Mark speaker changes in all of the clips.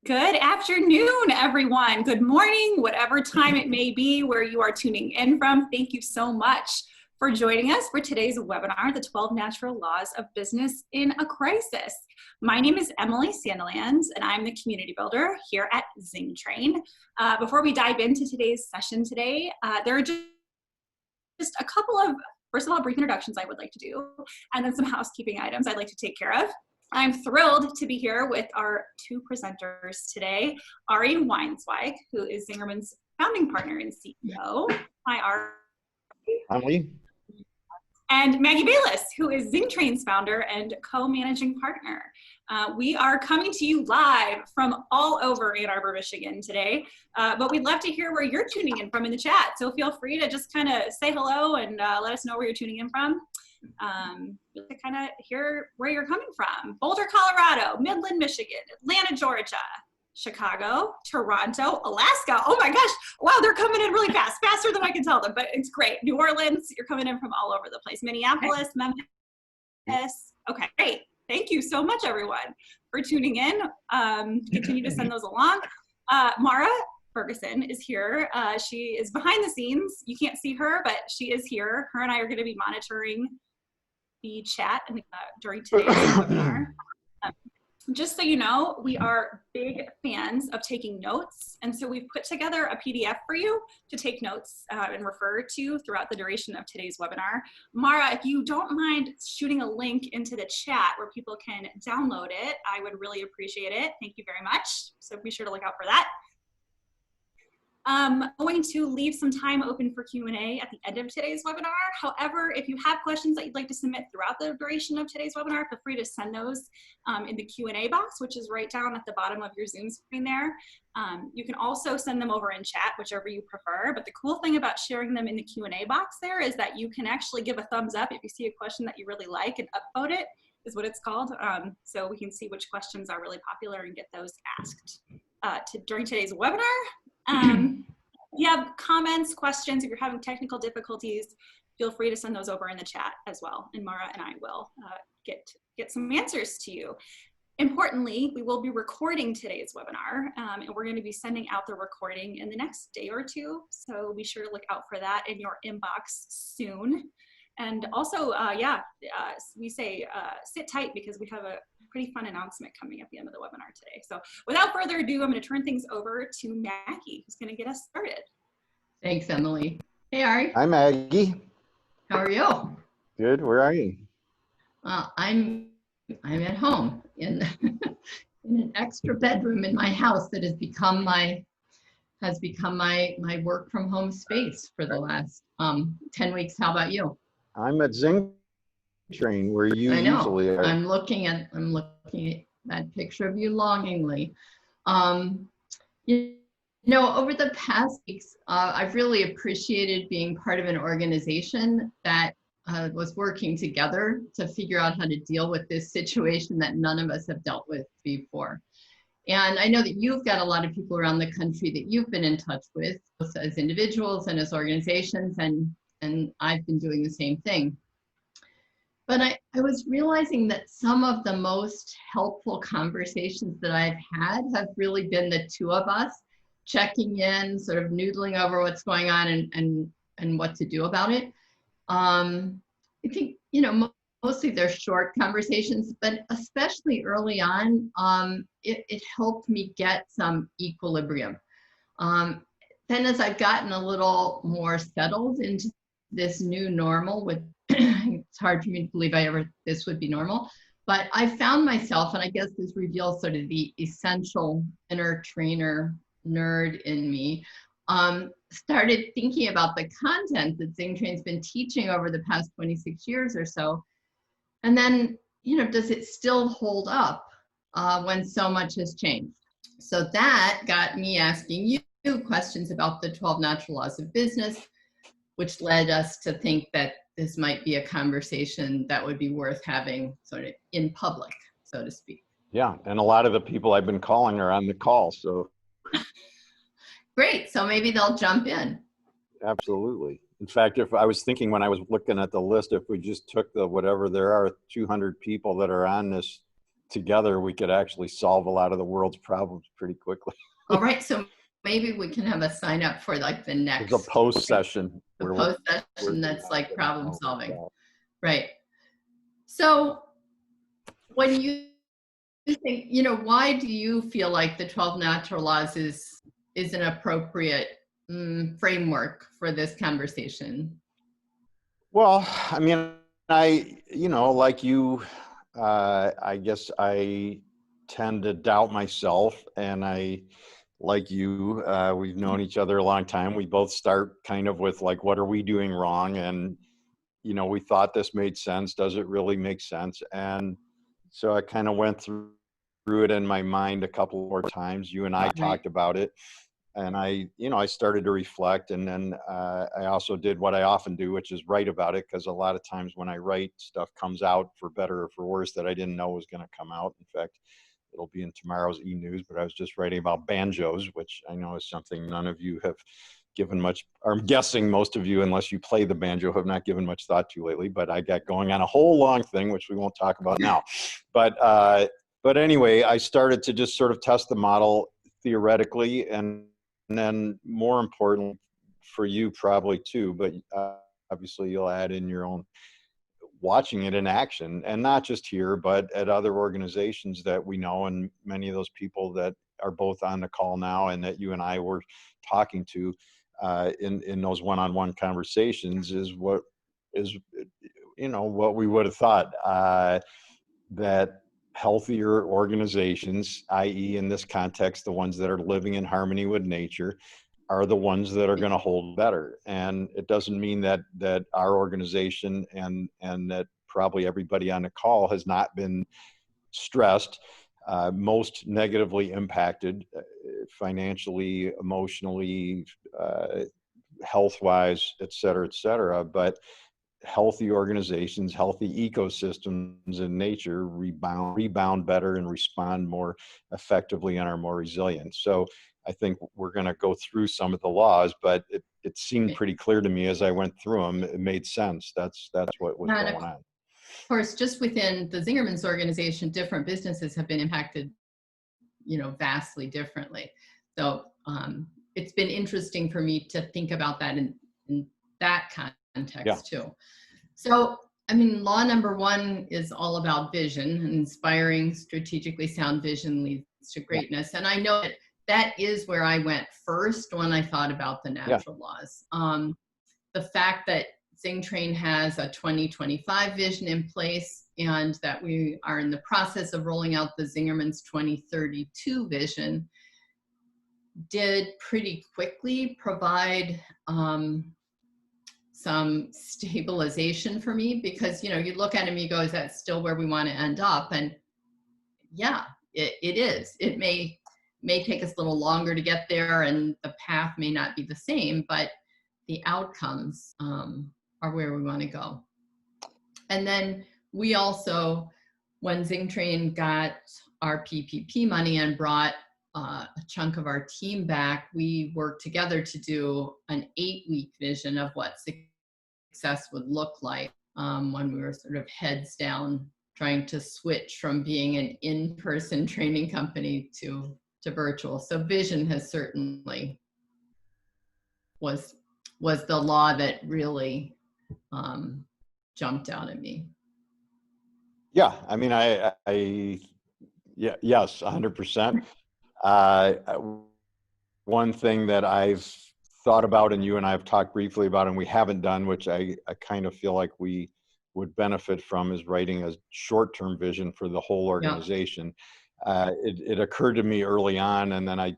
Speaker 1: Good afternoon, everyone. Good morning, whatever time it may be where you are tuning in from. Thank you so much for joining us for today's webinar, The 12 Natural Laws of Business in a Crisis. My name is Emily Sandilands, and I'm the community builder here at ZingTrain. Before we dive into today's session today, there are just a couple of, first of all, brief introductions I would like to do, and then some housekeeping items I'd like to take care of. I'm thrilled to be here with our two presenters today, Ari Weinzweig, who is Zingerman's founding partner and CEO. Hi, Ari.
Speaker 2: Hi.
Speaker 1: And Maggie Bayless, who is ZingTrain's founder and co-managing partner. We are coming to you live from all over Ann Arbor, Michigan today, but we'd love to hear where you're tuning in from in the chat. So feel free to just kind of say hello and let us know where you're tuning in from. Just to kind of hear where you're coming from. Boulder, Colorado, Midland, Michigan, Atlanta, Georgia, Chicago, Toronto, Alaska. Oh my gosh. Wow, they're coming in really fast, faster than I can tell them, but it's great. New Orleans, you're coming in from all over the place. Minneapolis, Memphis. Okay, great. Thank you so much, everyone, for tuning in. Continue to send those along. Mara Ferguson is here. She is behind the scenes. You can't see her, but she is here. Her and I are going to be monitoring the chat during today's webinar. Just so you know, we are big fans of taking notes, and so we've put together a PDF for you to take notes and refer to throughout the duration of today's webinar. Mara, if you don't mind shooting a link into the chat where people can download it, I would really appreciate it. Thank you very much. So be sure to look out for that. I'm going to leave some time open for Q&A at the end of today's webinar. However, if you have questions that you'd like to submit throughout the duration of today's webinar, feel free to send those in the Q&A box, which is right down at the bottom of your Zoom screen there. You can also send them over in chat, whichever you prefer. But the cool thing about sharing them in the Q&A box there is that you can actually give a thumbs up if you see a question that you really like and upvote it, is what it's called. So we can see which questions are really popular and get those asked during today's webinar. If you have comments, questions, if you're having technical difficulties, feel free to send those over in the chat as well, and Mara and I will get some answers to you. Importantly, we will be recording today's webinar, and we're going to be sending out the recording in the next day or two, so be sure to look out for that in your inbox soon. And also, we say sit tight because we have a pretty fun announcement coming at the end of the webinar today. So without further ado, I'm going to turn things over to Maggie, who's going to get us started.
Speaker 3: Thanks, Emily. Hey, Ari.
Speaker 2: Hi, Maggie.
Speaker 3: How are you?
Speaker 2: Good. Where are you?
Speaker 3: I'm at home in an extra bedroom in my house that has become my work from home space for the last 10 weeks. How about you?
Speaker 2: I'm at ZingTrain, where you usually are.
Speaker 3: I'm looking at that picture of you longingly. You know, over the past weeks, I've really appreciated being part of an organization that was working together to figure out how to deal with this situation that none of us have dealt with before. And I know that you've got a lot of people around the country that you've been in touch with, both as individuals and as organizations, and I've been doing the same thing. But I was realizing that some of the most helpful conversations that I've had have really been the two of us checking in, sort of noodling over what's going on and what to do about it. I think, you know, mostly they're short conversations, but especially early on, it helped me get some equilibrium. Then as I've gotten a little more settled into this new normal, with it's hard for me to believe this would be normal, but I found myself, and I guess this reveals sort of the essential inner trainer nerd in me, started thinking about the content that ZingTrain's been teaching over the past 26 years or so. And then, you know, does it still hold up when so much has changed? So that got me asking you questions about the 12 natural laws of business, which led us to think that this might be a conversation that would be worth having sort of in public, so to speak.
Speaker 2: Yeah, and a lot of the people I've been calling are on the call, so.
Speaker 3: Great, so maybe they'll jump in.
Speaker 2: Absolutely. In fact, if I was thinking when I was looking at the list, if we just took the whatever there are 200 people that are on this together, we could actually solve a lot of the world's problems pretty quickly.
Speaker 3: All right, so maybe we can have a sign up for like the next.
Speaker 2: There's a post session.
Speaker 3: The post session that's like problem solving. Right. So when you think, why do you feel like the 12 natural laws is an appropriate framework for this conversation?
Speaker 2: Well, I mean, like you, I guess I tend to doubt myself, and like you, we've known each other a long time. We both start kind of with like, what are we doing wrong? And, we thought this made sense. Does it really make sense? And so I kind of went through it in my mind a couple more times. You and I talked about it, and I started to reflect. And then I also did what I often do, which is write about it, because a lot of times when I write, stuff comes out for better or for worse that I didn't know was going to come out. In fact, it'll be in tomorrow's e-news, but I was just writing about banjos, which I know is something none of you have given much, or I'm guessing most of you, unless you play the banjo, have not given much thought to lately. But I got going on a whole long thing, which we won't talk about now. But anyway, I started to just sort of test the model theoretically, and then more important for you probably too, but obviously you'll add in your own, watching it in action, and not just here, but at other organizations that we know, and many of those people that are both on the call now and that you and I were talking to in those one-on-one conversations is what we would have thought, that healthier organizations, i.e. in this context, the ones that are living in harmony with nature, are the ones that are going to hold better. And it doesn't mean that our organization and that probably everybody on the call has not been stressed, most negatively impacted financially, emotionally, health-wise, et cetera, but healthy organizations, healthy ecosystems in nature rebound better and respond more effectively and are more resilient. So I think we're going to go through some of the laws, but it seemed pretty clear to me as I went through them. It made sense. That's what was going on.
Speaker 3: Of course, just within the Zingerman's organization, different businesses have been impacted, vastly differently. So it's been interesting for me to think about that in that context too. So, I mean, law number 1 is all about vision. Inspiring, strategically sound vision leads to greatness. And I know that is where I went first when I thought about the natural laws. The fact that ZingTrain has a 2025 vision in place, and that we are in the process of rolling out the Zingerman's 2032 vision, did pretty quickly provide some stabilization for me, because you look at him, you go, is that still where we want to end up? And yeah, it is. It may take us a little longer to get there, and the path may not be the same, but the outcomes are where we want to go. And then we also, when ZingTrain got our PPP money and brought a chunk of our team back, we worked together to do an 8-week vision of what success would look like when we were sort of heads down trying to switch from being an in-person training company to virtual. So vision has certainly was the law that really jumped out at me.
Speaker 2: Yeah, I mean, yes, 100%. One thing that I've thought about, and you and I have talked briefly about, and we haven't done, which I kind of feel like we would benefit from, is writing a short-term vision for the whole organization. It occurred to me early on, and then I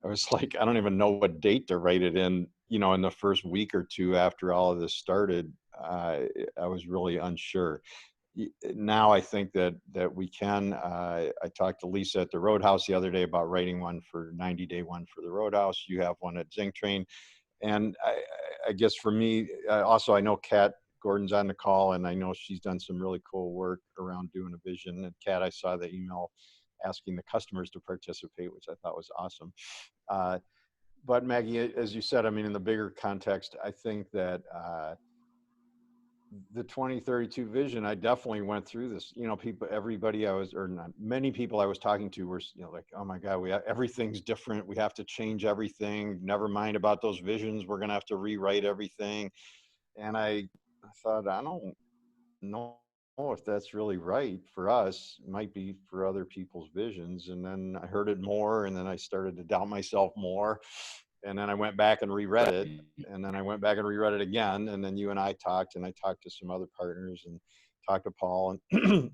Speaker 2: was like, I don't even know what date to write it in. In the first week or two after all of this started, I was really unsure. Now I think that we can. I talked to Lisa at the Roadhouse the other day about writing one for 90-day one for the Roadhouse. You have one at ZingTrain. And I guess for me, also, I know Kat Gordon's on the call, and I know she's done some really cool work around doing a vision. And Kat, I saw the email asking the customers to participate, which I thought was awesome. But Maggie, as you said, I mean, in the bigger context, I think that the 2032 vision, I definitely went through this. You know, people, everybody I was, or not, many people I was talking to were, you know, like, oh my God, everything's different. We have to change everything. Never mind about those visions. We're going to have to rewrite everything. And I thought, I don't know if that's really right for us. It might be for other people's visions. And then I heard it more, and then I started to doubt myself more. And then I went back and reread it, and then I went back and reread it again. And then you and I talked, and I talked to some other partners and talked to Paul. And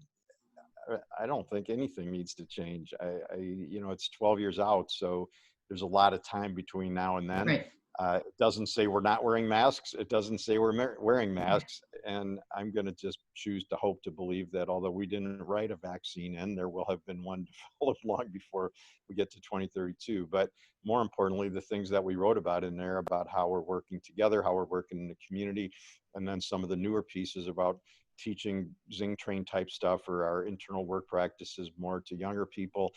Speaker 2: I don't think anything needs to change. You know, it's 12 years out, so there's a lot of time between now and then.
Speaker 3: Right.
Speaker 2: It doesn't say we're not wearing masks. It doesn't say we're wearing masks. And I'm going to just choose to hope to believe that although we didn't write a vaccine in, there will have been one developed long before we get to 2032. But more importantly, the things that we wrote about in there about how we're working together, how we're working in the community, and then some of the newer pieces about teaching Zing Train type stuff or our internal work practices more to younger people,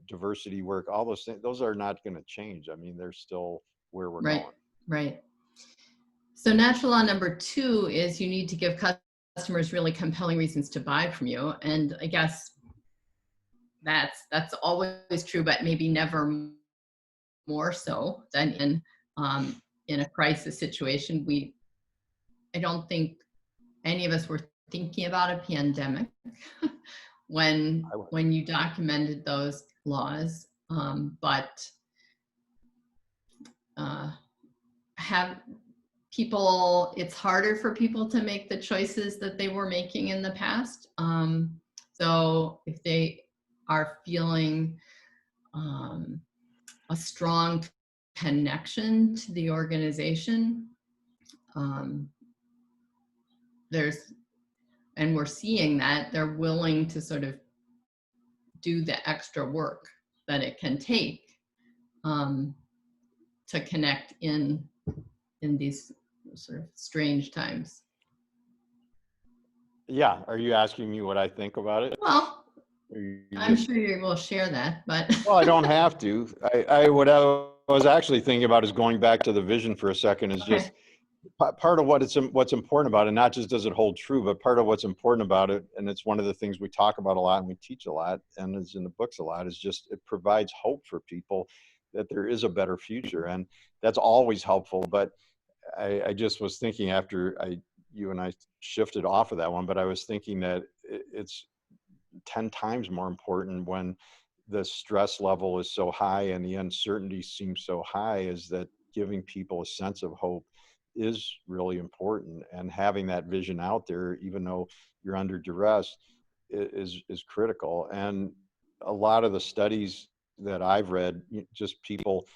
Speaker 2: diversity work, all those things, those are not going to change. I mean, they're still where we're
Speaker 3: Right.
Speaker 2: going.
Speaker 3: Right. So natural law number 2 is you need to give customers really compelling reasons to buy from you. And I guess that's always true, but maybe never more so than in a crisis situation. I don't think any of us were thinking about a pandemic when you documented those laws, but have people, it's harder for people to make the choices that they were making in the past. So if they are feeling a strong connection to the organization, and we're seeing that they're willing to sort of do the extra work that it can take to connect in these sort of strange times.
Speaker 2: Yeah. Are you asking me what I think about it?
Speaker 3: Well, I'm sure you will share that, but.
Speaker 2: Well, I don't have to. What I was actually thinking about is going back to the vision for a second is just part of what's important about it. Not just does it hold true, but part of what's important about it, and it's one of the things we talk about a lot and we teach a lot, and it's in the books a lot, is just it provides hope for people that there is a better future, and that's always helpful. But I just was thinking after you and I shifted off of that one, but I was thinking that it's 10 times more important when the stress level is so high and the uncertainty seems so high, is that giving people a sense of hope is really important. And having that vision out there, even though you're under duress, is critical. And a lot of the studies that I've read, just people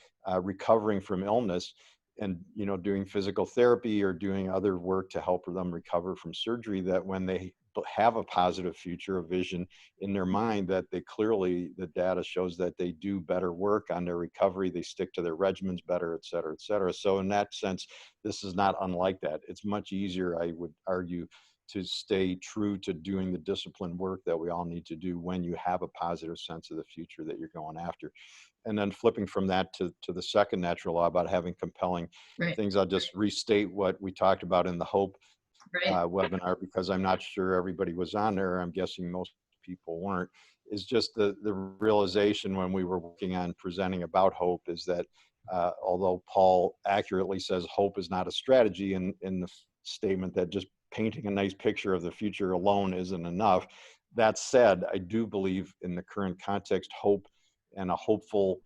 Speaker 2: recovering from illness and, you know, doing physical therapy or doing other work to help them recover from surgery, that when they have a positive future, a vision in their mind, that they clearly, the data shows that they do better work on their recovery, they stick to their regimens better, et cetera, et cetera. So in that sense, this is not unlike that. It's much easier, I would argue, to stay true to doing the disciplined work that we all need to do when you have a positive sense of the future that you're going after. And then flipping from that to the second natural law about having compelling things, I'll just restate what we talked about in the HOPE webinar, because I'm not sure everybody was on there. I'm guessing most people weren't. Is just the realization when we were working on presenting about hope is that although Paul accurately says hope is not a strategy in the statement that just painting a nice picture of the future alone isn't enough. That said, I do believe in the current context, hope and a hopeful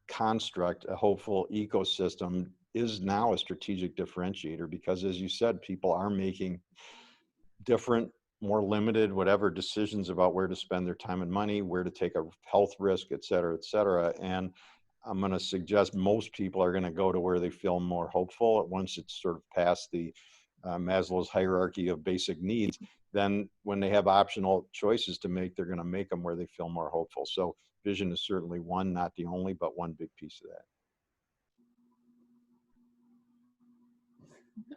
Speaker 2: construct, a hopeful ecosystem is now a strategic differentiator, because as you said, people are making different, more limited, whatever decisions about where to spend their time and money, where to take a health risk, et cetera, et cetera. And I'm going to suggest most people are going to go to where they feel more hopeful. Once it's sort of past the Maslow's hierarchy of basic needs, then when they have optional choices to make, they're going to make them where they feel more hopeful. So vision is certainly one, not the only, but one big piece of that.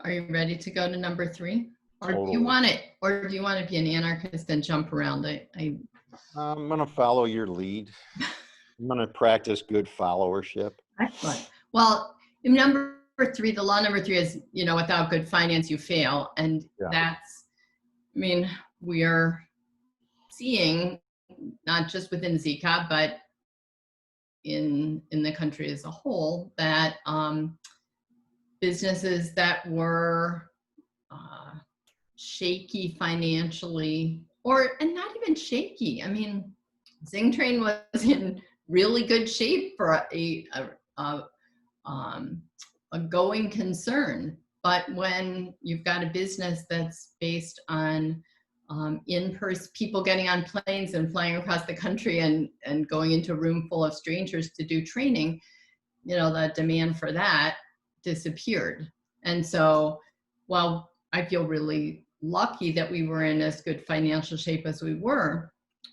Speaker 3: Are you ready to go to number 3? Or
Speaker 2: Totally.
Speaker 3: do you want it? Or do you want to be an anarchist and jump around?
Speaker 2: I'm going to follow your lead. I'm going to practice good followership.
Speaker 3: Excellent. Well, number three, the law number three is, without good finance, you fail. And
Speaker 2: Yeah.
Speaker 3: that's, we are seeing, not just within Zika, but in the country as a whole, that businesses that were shaky financially, and not even shaky. Zingtrain was in really good shape for a going concern. But when you've got a business that's based on in-person people getting on planes and flying across the country and going into a room full of strangers to do training, the demand for that disappeared. And so while I feel really lucky that we were in as good financial shape as we were,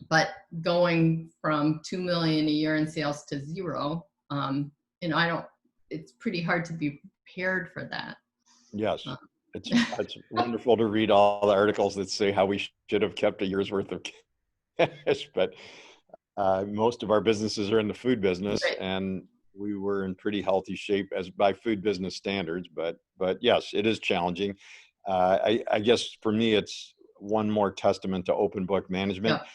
Speaker 3: but going from 2 million a year in sales to zero, it's pretty hard to be prepared for that.
Speaker 2: Yes. It's wonderful to read all the articles that say how we should have kept a year's worth of cash, but most of our businesses are in the food business,
Speaker 3: right.
Speaker 2: And we were in pretty healthy shape as by food business standards, but yes, it is challenging. I guess for me, it's one more testament to open book management.
Speaker 3: Yeah.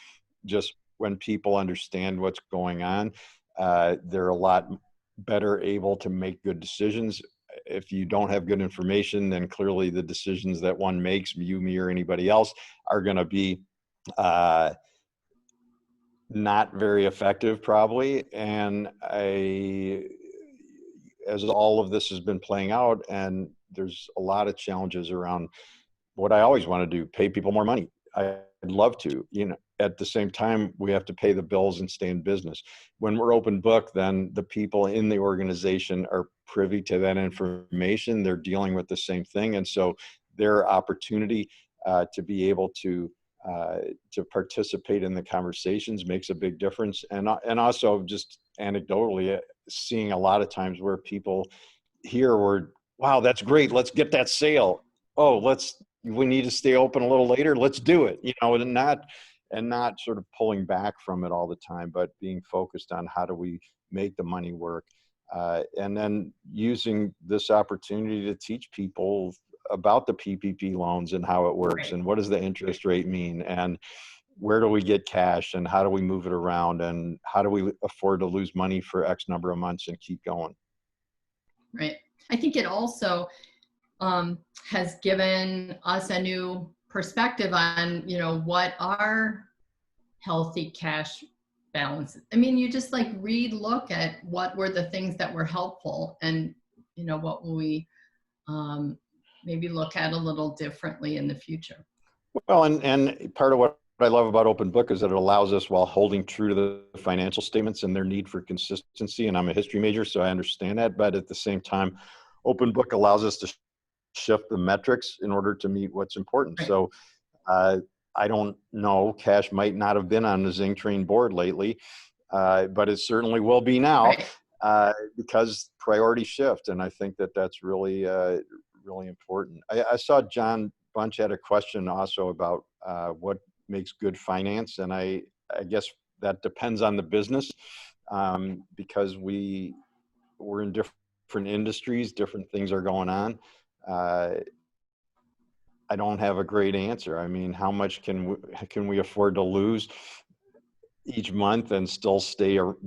Speaker 2: Just when people understand what's going on, they're a lot better able to make good decisions. If you don't have good information, then clearly the decisions that one makes, you, me, or anybody else, are going to be not very effective, probably. And as all of this has been playing out, and there's a lot of challenges around what I always want to do, pay people more money. I'd love to, at the same time, we have to pay the bills and stay in business. When we're open book, then the people in the organization are privy to that information. They're dealing with the same thing. And so their opportunity to be able to participate in the conversations makes a big difference. And also just anecdotally, seeing a lot of times where people hear word, wow, that's great, let's get that sale. Oh, we need to stay open a little later, let's do it, and not sort of pulling back from it all the time, but being focused on how do we make the money work. And then using this opportunity to teach people about the PPP loans and how it works,
Speaker 3: Right.
Speaker 2: And what does the interest rate mean, and where do we get cash, and how do we move it around, and how do we afford to lose money for X number of months and keep going.
Speaker 3: Right. I think it also has given us a new perspective on, what are healthy cash balances. You just look at what were the things that were helpful, and, what will we maybe look at a little differently in the future.
Speaker 2: Well, and part of what I love about open book is that it allows us, while holding true to the financial statements and their need for consistency, and I'm a history major, so I understand that, but at the same time, open book allows us to shift the metrics in order to meet what's important.
Speaker 3: Right.
Speaker 2: So I don't know, cash might not have been on the Zingtrain board lately, but it certainly will be now.
Speaker 3: Right.
Speaker 2: Because priorities shift, and I think that that's really really important. I saw John Bunch had a question also about what makes good finance, and I guess that depends on the business, because we're in different industries, different things are going on. I don't have a great answer. How much can we afford to lose each month and still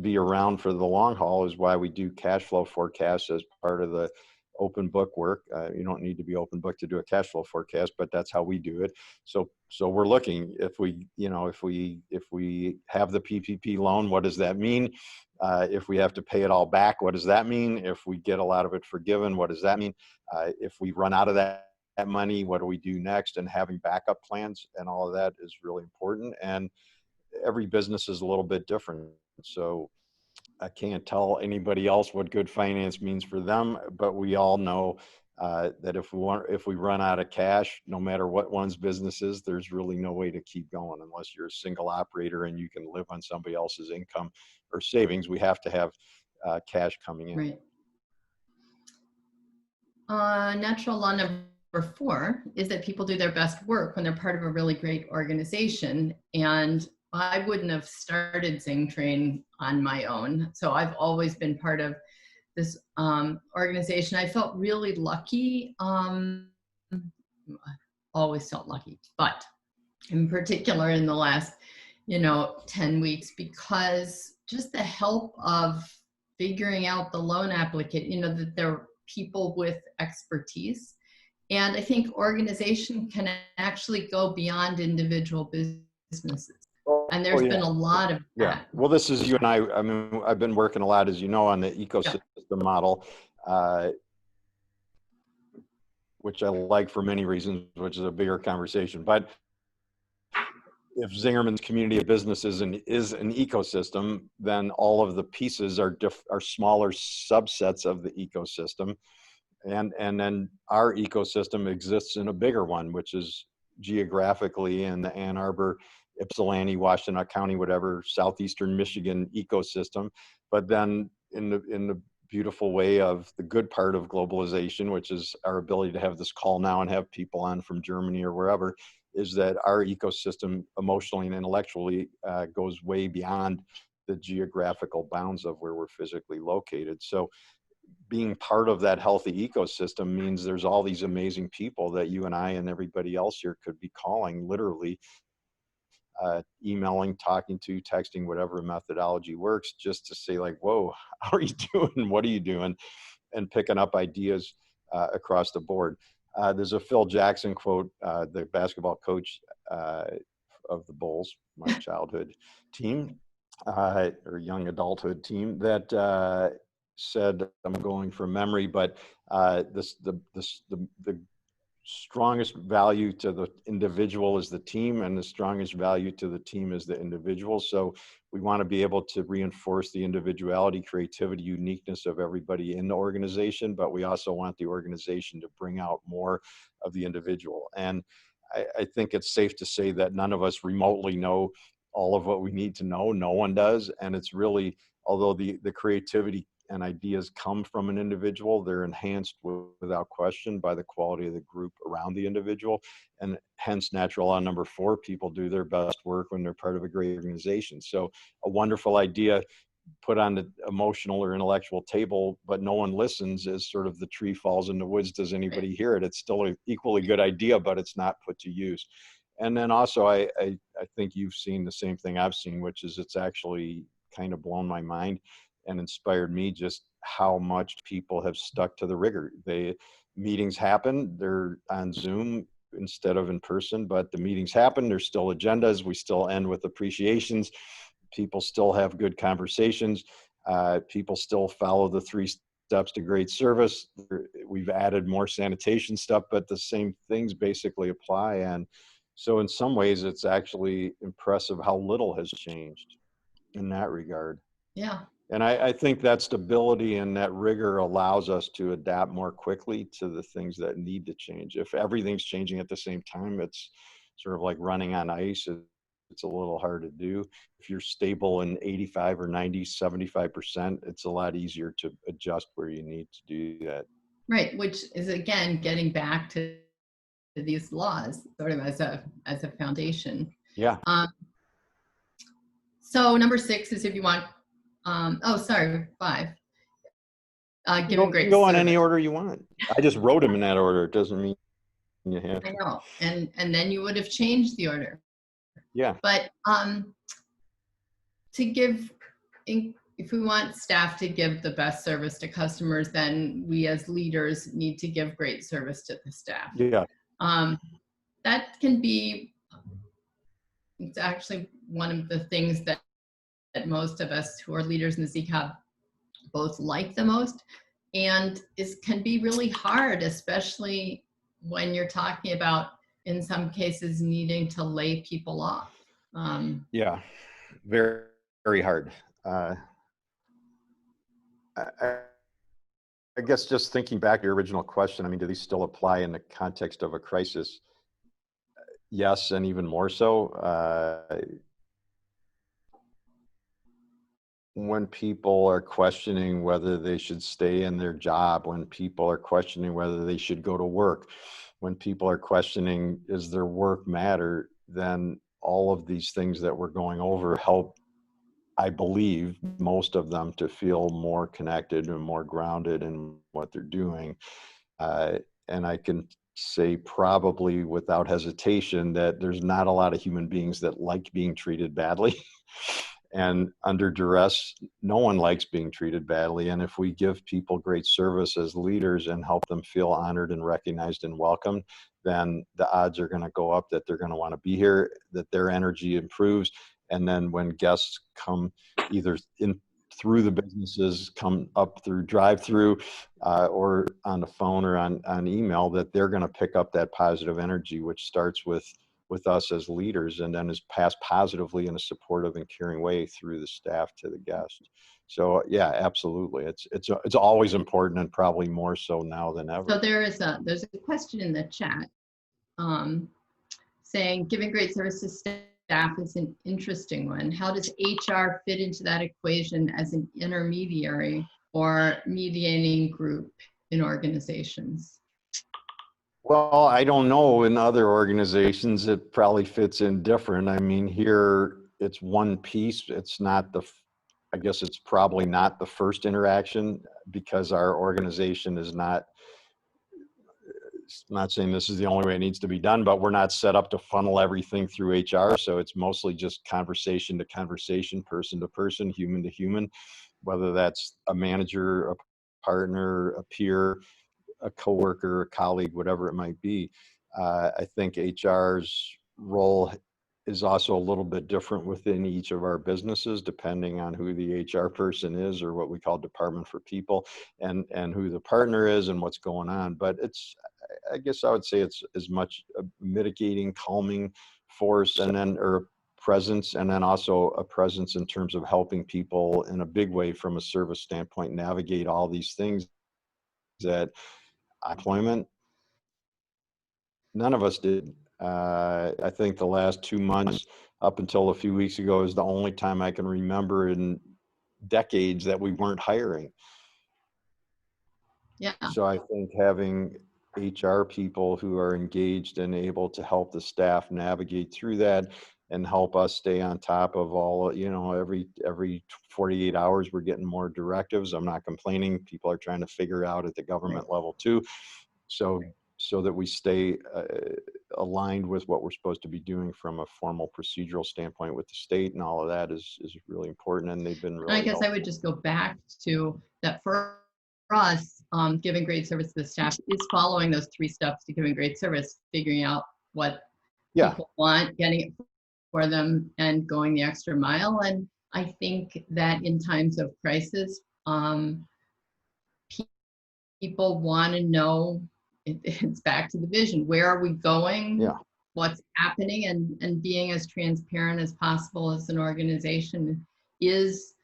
Speaker 2: be around for the long haul, is why we do cash flow forecasts as part of the open book work. You don't need to be open book to do a cash flow forecast, but that's how we do it. So we're looking, if we have the PPP loan, what does that mean? If we have to pay it all back, what does that mean? If we get a lot of it forgiven, what does that mean? If we run out of that money, what do we do next? And having backup plans and all of that is really important. And every business is a little bit different. So I can't tell anybody else what good finance means for them, but we all know that if we run out of cash, no matter what one's business is, there's really no way to keep going unless you're a single operator and you can live on somebody else's income or savings. We have to have cash coming in.
Speaker 3: Right. Natural law number 4 is that people do their best work when they're part of a really great organization. And I wouldn't have started Zingtrain on my own. So I've always been part of this organization. I felt really lucky. Always felt lucky, but in particular in the last, 10 weeks, because just the help of figuring out the loan applicant, that there are people with expertise. And I think organization can actually go beyond individual businesses. And there's been a lot of that.
Speaker 2: Yeah. Well, this is you and I mean, I've been working a lot, as you know, on the ecosystem model, which I like for many reasons, which is a bigger conversation. But if Zingerman's community of businesses is an ecosystem, then all of the pieces are smaller subsets of the ecosystem. And then our ecosystem exists in a bigger one, which is geographically in the Ann Arbor, Ypsilanti, Washtenaw County, whatever, southeastern Michigan ecosystem. But then in the beautiful way of the good part of globalization, which is our ability to have this call now and have people on from Germany or wherever, is that our ecosystem emotionally and intellectually goes way beyond the geographical bounds of where we're physically located. So being part of that healthy ecosystem means there's all these amazing people that you and I and everybody else here could be calling, literally emailing, talking to, texting, whatever methodology works, just to say like, whoa, how are you doing? What are you doing? And picking up ideas across the board. There's a Phil Jackson quote, the basketball coach of the Bulls, my childhood team, or young adulthood team, that said, I'm going from memory, but the strongest value to the individual is the team, and the strongest value to the team is the individual. So we want to be able to reinforce the individuality, creativity, uniqueness of everybody in the organization, but we also want the organization to bring out more of the individual. And I think it's safe to say that none of us remotely know all of what we need to know. No one does. And it's really, although the creativity and ideas come from an individual, they're enhanced without question by the quality of the group around the individual. And hence natural law number 4, people do their best work when they're part of a great organization. So a wonderful idea put on the emotional or intellectual table, but no one listens, is sort of the tree falls in the woods. Does anybody hear it? It's still an equally good idea, but it's not put to use. And then also, I think you've seen the same thing I've seen, which is it's actually kind of blown my mind and inspired me just how much people have stuck to the rigor. Meetings happen, they're on Zoom instead of in person, but the meetings happen, there's still agendas, we still end with appreciations, people still have good conversations, people still follow the 3 steps to great service. We've added more sanitation stuff, but the same things basically apply. And so in some ways, it's actually impressive how little has changed in that regard.
Speaker 3: Yeah.
Speaker 2: And I think that stability and that rigor allows us to adapt more quickly to the things that need to change. If everything's changing at the same time, it's sort of like running on ice. It's a little hard to do. If you're stable in 85 or 90, 75%, it's a lot easier to adjust where you need to do that.
Speaker 3: Right, which is, again, getting back to these laws sort of as a foundation.
Speaker 2: Yeah.
Speaker 3: So number 6 is if you want, 5. Giving great
Speaker 2: go
Speaker 3: service.
Speaker 2: in any order you want. I just wrote them in that order. It doesn't mean you have to.
Speaker 3: I know, and then you would have changed the order.
Speaker 2: Yeah.
Speaker 3: But if we want staff to give the best service to customers, then we as leaders need to give great service to the staff.
Speaker 2: Yeah.
Speaker 3: That can be, it's actually one of the things that most of us who are leaders in the ZCAB both like the most, and can be really hard, especially when you're talking about, in some cases, needing to lay people off.
Speaker 2: Yeah, very, very hard. I guess just thinking back to your original question, I mean, do these still apply in the context of a crisis? Yes, and even more so. When people are questioning whether they should stay in their job, when people are questioning whether they should go to work, when people are questioning, does their work matter, then all of these things that we're going over help I believe, most of them to feel more connected and more grounded in what they're doing. And I can say probably without hesitation that there's not a lot of human beings that like being treated badly. And under duress, no one likes being treated badly. And if we give people great service as leaders and help them feel honored and recognized and welcomed, then the odds are going to go up that they're going to want to be here, that their energy improves. And then when guests come either in through the businesses, come up through drive-through or on the phone or on email, that they're going to pick up that positive energy, which starts with us as leaders and then is passed positively in a supportive and caring way through the staff to the guest. So yeah, absolutely. It's always important, and probably more so now than ever.
Speaker 3: So there's a question in the chat saying giving great service to staff is an interesting one. How does HR fit into that equation as an intermediary or mediating group in organizations?
Speaker 2: Well, I don't know. In other organizations, it probably fits in different. I mean, here it's one piece. It's not I guess it's probably not the first interaction, because our organization is not saying this is the only way it needs to be done, but we're not set up to funnel everything through HR. So it's mostly just conversation to conversation, person to person, human to human, whether that's a manager, a partner, a peer, a coworker, a colleague, whatever it might be. I think HR's role is also a little bit different within each of our businesses, depending on who the HR person is, or what we call department for people, and who the partner is and what's going on. But I guess I would say it's as much a mitigating, calming force, and then, or presence, and then also a presence in terms of helping people in a big way from a service standpoint navigate all these things that employment, none of us did. I think the last 2 months up until a few weeks ago is the only time I can remember in decades that we weren't hiring.
Speaker 3: Yeah.
Speaker 2: So I think having HR people who are engaged and able to help the staff navigate through that and help us stay on top of all, every 48 hours we're getting more directives. I'm not complaining. People are trying to figure out at the government level too. So that we stay aligned with what we're supposed to be doing from a formal procedural standpoint with the state, and all of that is really important. And they've been really
Speaker 3: I guess
Speaker 2: helpful.
Speaker 3: I would just go back to that for us, giving great service to the staff is following those 3 steps to giving great service, figuring out what people want, getting it for them, and going the extra mile. And I think that in times of crisis, people want to know, it's back to the vision. Where are we going?
Speaker 2: Yeah.
Speaker 3: What's happening? And being as transparent as possible as an organization is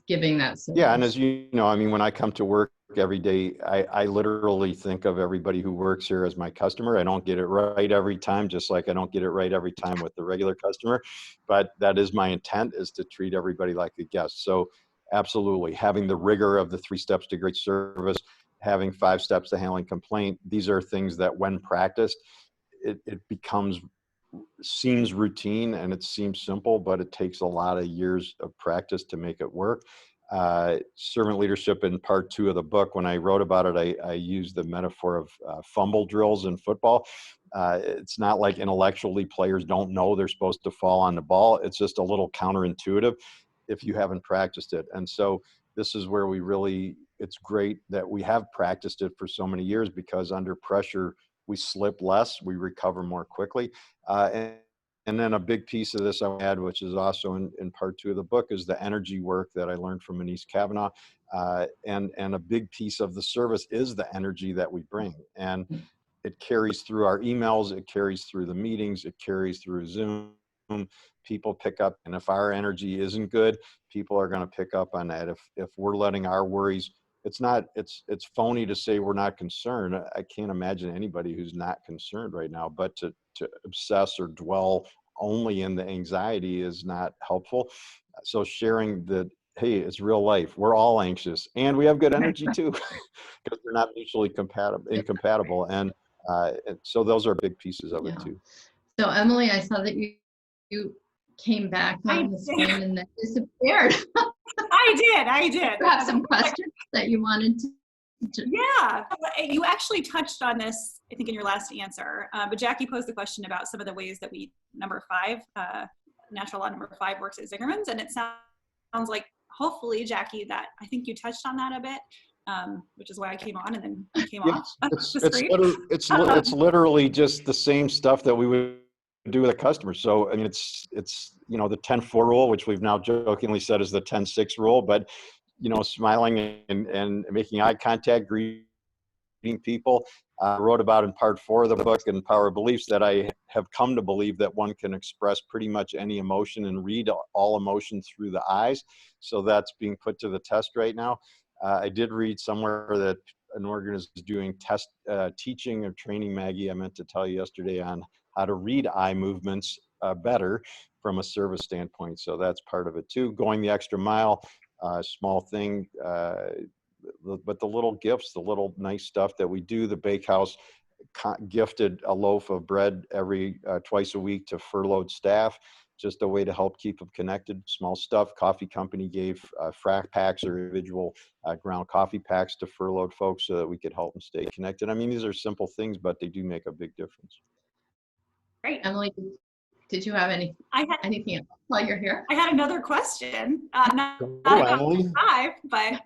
Speaker 3: giving that service.
Speaker 2: Yeah, and as you know, I mean, when I come to work every day, I literally think of everybody who works here as my customer. I don't get it right every time, just like I don't get it right every time with the regular customer, but that is my intent, is to treat everybody like a guest. So absolutely, having the rigor of the 3 steps to great service, having 5 steps to handling complaint, these are things that when practiced, it seems routine and it seems simple, but it takes a lot of years of practice to make it work. Servant leadership, in part 2 of the book, when I wrote about it, I used the metaphor of fumble drills in football. It's not like intellectually players don't know they're supposed to fall on the ball. It's just a little counterintuitive if you haven't practiced it. And so this is where it's great that we have practiced it for so many years, because under pressure, we slip less, we recover more quickly. And then a big piece of this I add, which is also in part 2 of the book, is the energy work that I learned from Anise Kavanaugh. And a big piece of the service is the energy that we bring. And it carries through our emails, it carries through the meetings, it carries through Zoom. People pick up, and if our energy isn't good, people are going to pick up on that. If we're letting our worries, it's phony to say we're not concerned. I can't imagine anybody who's not concerned right now, but to obsess or dwell only in the anxiety is not helpful. So sharing that, hey, it's real life. We're all anxious and we have good energy too, because they're not mutually incompatible. And so those are big pieces of it too.
Speaker 3: So Emily, I saw that you came back
Speaker 1: I
Speaker 3: on the
Speaker 1: did.
Speaker 3: screen and then disappeared.
Speaker 1: I did.
Speaker 3: You have some questions that you wanted to.
Speaker 1: Yeah, you actually touched on this, I think, in your last answer. But Jackie posed the question about some of the ways that number 5, natural law number 5 works at Zingerman's, and it sounds like, hopefully, Jackie, that I think you touched on that a bit, which is why I came on and then came off the screen.
Speaker 2: It's literally just the same stuff that we would do with a customer. So I mean, it's the 10-4 rule, which we've now jokingly said is the 10-6 rule, but smiling and making eye contact, greeting people. I wrote about in part 4 of the book, in Power of Beliefs, that I have come to believe that one can express pretty much any emotion and read all emotion through the eyes. So that's being put to the test right now. I did read somewhere that an organization is doing teaching or training, Maggie, I meant to tell you yesterday, on how to read eye movements better from a service standpoint. So that's part of it too. Going the extra mile, small thing, but the little gifts, the little nice stuff that we do. The bakehouse gifted a loaf of bread twice a week to furloughed staff, just a way to help keep them connected. Small stuff. Coffee company gave frac packs or individual ground coffee packs to furloughed folks so that we could help them stay connected. I mean, these are simple things, but they do make a big difference.
Speaker 1: Great.
Speaker 3: Emily, did you have anything else while you're here?
Speaker 1: I had another question, not about
Speaker 2: Emily.
Speaker 1: 5, but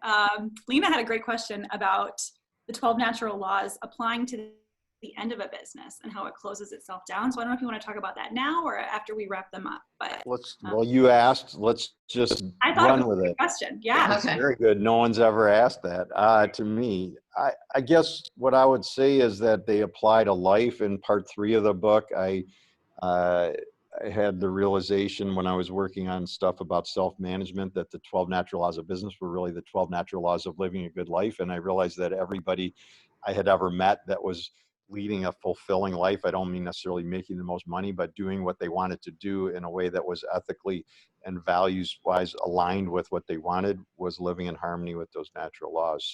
Speaker 1: Lena had a great question about the 12 natural laws applying to the end of a business and how it closes itself down. So I don't know if you want to talk about that now or after we wrap them up. But
Speaker 2: well, you asked. Let's just run with it.
Speaker 1: Question, yeah.
Speaker 3: Okay.
Speaker 2: Very good. No one's ever asked that to me. I guess what I would say is that they apply to life. In part 3 of the book, I had the realization when I was working on stuff about self-management that the 12 natural laws of business were really the 12 natural laws of living a good life. And I realized that everybody I had ever met that was leading a fulfilling life, I don't mean necessarily making the most money, but doing what they wanted to do in a way that was ethically and values-wise aligned with what they wanted, was living in harmony with those natural laws.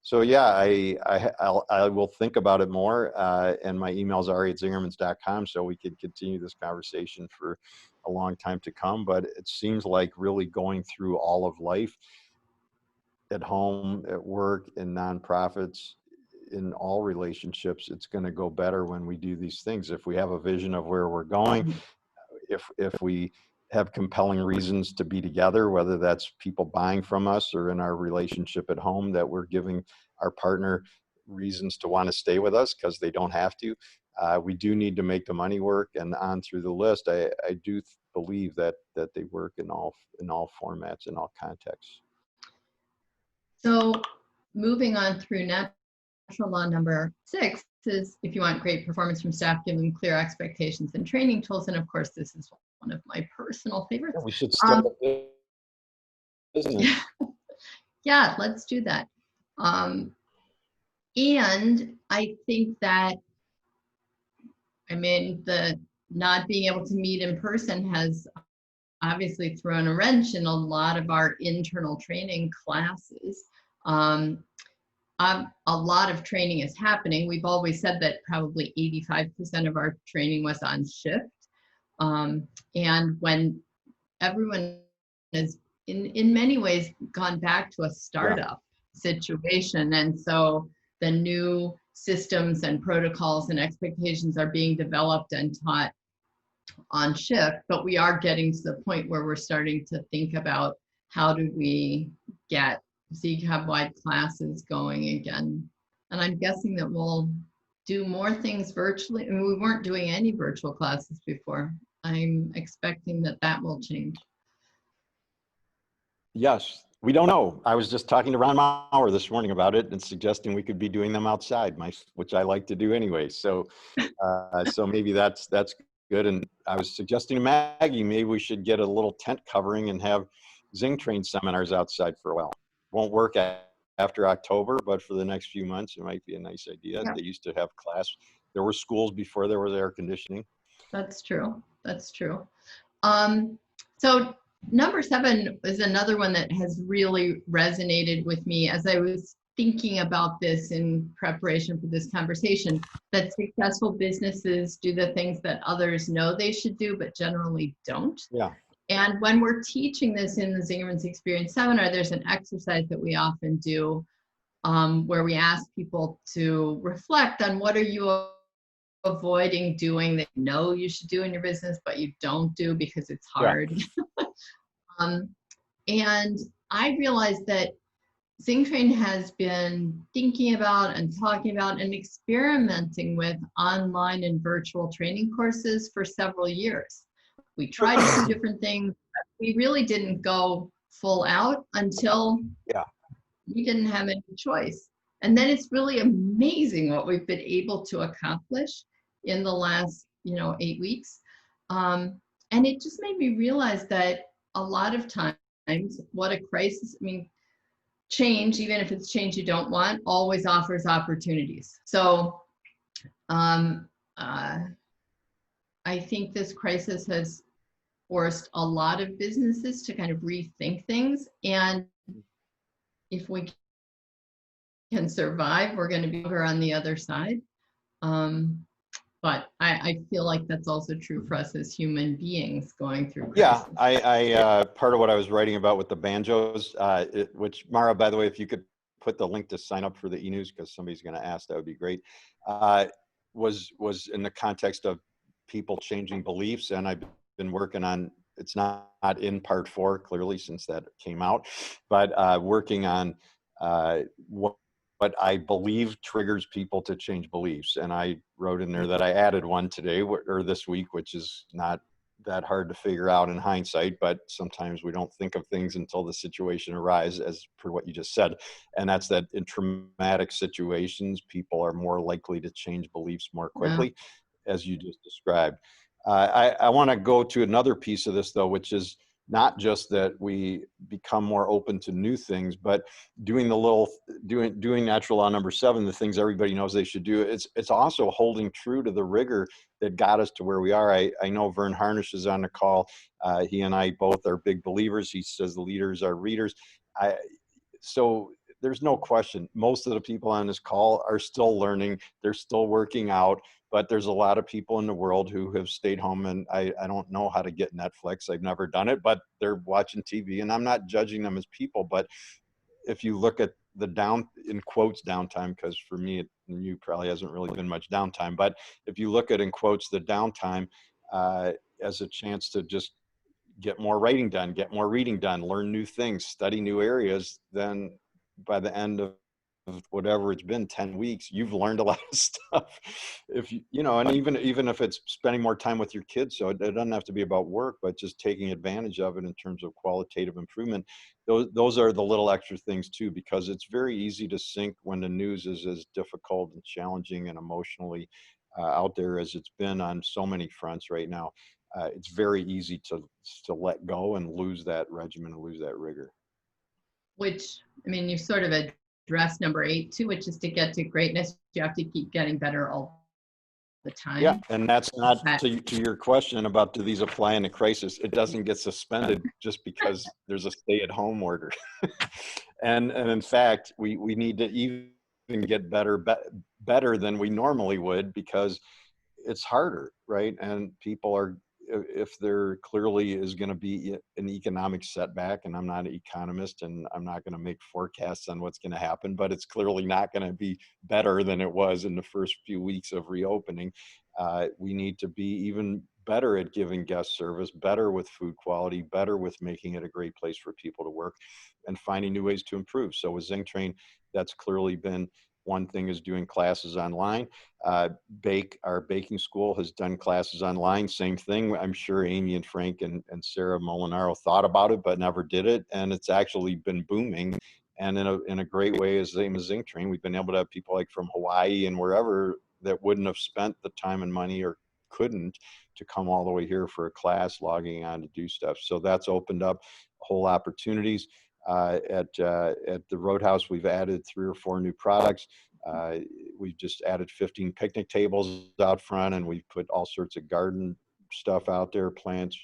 Speaker 2: So yeah, I will think about it more, and my email's ari@zingermans.com, so we could continue this conversation for a long time to come. But it seems like really going through all of life, at home, at work, in nonprofits, in all relationships, it's going to go better when we do these things. If we have a vision of where we're going, if we have compelling reasons to be together, whether that's people buying from us or in our relationship at home, that we're giving our partner reasons to want to stay with us because they don't have to. We do need to make the money work, and on through the list, I do believe that they work in all formats, in all contexts.
Speaker 3: So moving on through natural law number 6 is, if you want great performance from staff, give them clear expectations and training tools. And of course, this is one of my personal favorites.
Speaker 2: Yeah, we should start a business.
Speaker 3: Yeah, let's do that. And I think that, the not being able to meet in person has obviously thrown a wrench in a lot of our internal training classes. A lot of training is happening. We've always said that probably 85% of our training was on shift. And when everyone has in many ways gone back to a startup situation, and so the new systems and protocols and expectations are being developed and taught on shift, but we are getting to the point where we're starting to think about how do we get ZCAB-wide classes going again. And I'm guessing that we'll do more things virtually. I mean, we weren't doing any virtual classes before. I'm expecting that will change.
Speaker 2: Yes, we don't know. I was just talking to Ron Maurer this morning about it and suggesting we could be doing them outside, which I like to do anyway. So, so maybe that's good. And I was suggesting to Maggie, maybe we should get a little tent covering and have ZingTrain seminars outside for a while. Won't work after October, but for the next few months, it might be a nice idea. Yeah. They used to have class. There were schools before there was air conditioning.
Speaker 3: That's true. That's true. So number 7 is another one that has really resonated with me. As I was thinking about this in preparation for this conversation, that successful businesses do the things that others know they should do, but generally don't.
Speaker 2: Yeah.
Speaker 3: And when we're teaching this in the Zingerman's Experience seminar, there's an exercise that we often do where we ask people to reflect on what are you avoiding doing that you know you should do in your business, but you don't do because it's hard. Yeah. And I realized that ZingTrain has been thinking about and talking about and experimenting with online and virtual training courses for several years. We tried a few different things. We really didn't go full out until we didn't have any choice. And then it's really amazing what we've been able to accomplish in the last, 8 weeks. And it just made me realize that a lot of times what a crisis, change, even if it's change you don't want, always offers opportunities. So I think this crisis has forced a lot of businesses to kind of rethink things. And if we can survive, we're going to be better on the other side. But I feel like that's also true for us as human beings going through crisis.
Speaker 2: Yeah, I part of what I was writing about with the banjos, which Mara, by the way, if you could put the link to sign up for the e-news, because somebody's going to ask, that would be great, was in the context of people changing beliefs. And I've been working on, it's not in part 4, clearly, since that came out, but working on what I believe triggers people to change beliefs. And I wrote in there that I added one today or this week, which is not that hard to figure out in hindsight, but sometimes we don't think of things until the situation arises, as per what you just said. And that's that in traumatic situations, people are more likely to change beliefs more quickly, as you just described. I want to go to another piece of this, though, which is not just that we become more open to new things, but doing natural law number 7, the things everybody knows they should do. It's also holding true to the rigor that got us to where we are. I know Vern Harnish is on the call. He and I both are big believers. He says the leaders are readers. So there's no question. Most of the people on this call are still learning. They're still working out. But there's a lot of people in the world who have stayed home, and I don't know how to get Netflix. I've never done it, but they're watching TV, and I'm not judging them as people. But if you look at the in quotes downtime, because for me, and you probably hasn't really been much downtime, but if you look at in quotes the downtime as a chance to just get more writing done, get more reading done, learn new things, study new areas, then by the end of whatever it's been, 10 weeks, you've learned a lot of stuff. If and even if it's spending more time with your kids, so it doesn't have to be about work, but just taking advantage of it in terms of qualitative improvement. Those are the little extra things too, because it's very easy to sink when the news is as difficult and challenging and emotionally out there as it's been on so many fronts right now. It's very easy to let go and lose that regimen and lose that rigor.
Speaker 3: Which, you sort of address number 8 too, which is to get to greatness, you have to keep getting better all the time.
Speaker 2: Yeah, and that's not to your question about do these apply in a crisis. It doesn't get suspended just because there's a stay-at-home order. and in fact, we need to even get better than we normally would, because it's harder, right? And people are, if there clearly is going to be an economic setback, and I'm not an economist and I'm not going to make forecasts on what's going to happen, but it's clearly not going to be better than it was in the first few weeks of reopening. We need to be even better at giving guest service, better with food quality, better with making it a great place for people to work, and finding new ways to improve. So with ZingTrain, that's clearly been one thing, is doing classes online. Our baking school has done classes online, same thing. I'm sure Amy and Frank and Sarah Molinaro thought about it, but never did it. And it's actually been booming. And in a great way, as same as ZingTrain, we've been able to have people like from Hawaii and wherever that wouldn't have spent the time and money or couldn't to come all the way here for a class, logging on to do stuff. So that's opened up whole opportunities. At the Roadhouse, we've added 3 or 4 new products. We've just added 15 picnic tables out front, and we've put all sorts of garden stuff out there, plants